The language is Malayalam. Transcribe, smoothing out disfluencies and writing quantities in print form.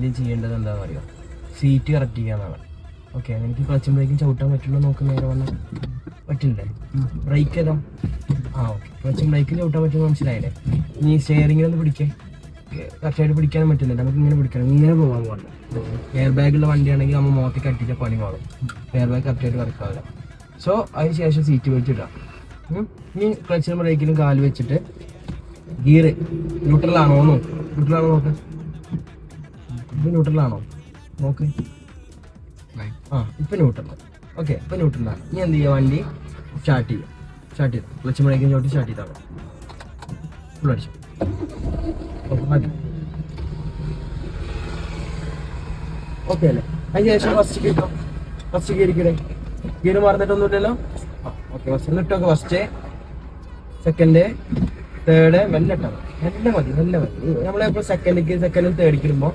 ആദ്യം ചെയ്യേണ്ടത് എന്താണെന്ന് അറിയാം, സീറ്റ് കറക്റ്റ് ചെയ്യാന്നാണ്. ഓക്കെ, എനിക്ക് ക്ലച്ചും ബ്രേക്കും ചവിട്ടാൻ പറ്റുള്ളൂ നോക്കുന്ന നേരെ വന്നാൽ പറ്റില്ലേ? ബ്രേക്ക് ഏതാ? ഓക്കെ, ക്ലച്ചും ബ്രേക്കും ചവിട്ടാൻ പറ്റുമെന്ന് മനസ്സിലായില്ലേ? ഇനി സ്റ്റിയറിങ്ങിലൊന്ന് പിടിക്കേ, കറക്റ്റായിട്ട് പിടിക്കാനും പറ്റുന്നില്ല. നമുക്ക് ഇങ്ങനെ പിടിക്കണം, ഇങ്ങനെ പോകാൻ പാടില്ല. എയർ ബാഗുള്ള വണ്ടിയാണെങ്കിൽ നമ്മൾ മുഖത്തേക്ക് അട്ടിച്ച പണി മാറും, എയർ ബാഗ് കറക്റ്റായിട്ട് വർക്കാവില്ല. സോ അതിന് ശേഷം സീറ്റ് ബെൽറ്റ് ഇടാം. ഇനി ക്ലച്ചിലും ബ്രേക്കിലും കാല് വെച്ചിട്ട് ഗിയർ ന്യൂട്രലാണോ നോക്ക്, നോക്ക്, ഇത് ന്യൂട്രലാണോ നോക്ക്. ഇപ്പം ന്യൂട്രൽ. ഓക്കെ, ഇപ്പം ന്യൂട്രലാണ്. ഇനി എന്ത് ചെയ്യുക, വണ്ടി സ്റ്റാർട്ട് ചെയ്യും. ക്ലച്ചും ബ്രേക്കും ചോട്ടി സ്റ്റാർട്ട് ചെയ്താൽ ഫുൾ അടിച്ചു. മതി. ഓക്കെ അല്ലേ? അതിന് ശേഷം ഫസ്റ്റ് ഗിയർ മറന്നിട്ടൊന്നുമില്ലല്ലോ. ഓക്കെ, ഫസ്റ്റ് ഇട്ടൊക്കെ ഫസ്റ്റ്, സെക്കൻഡ്, തേർഡ്, മെല്ലെ ഇട്ടാൽ മതി. മെല്ലെ മതി. നമ്മളെപ്പോൾ സെക്കൻഡിലും തേർഡിക്ക് ഇടുമ്പോൾ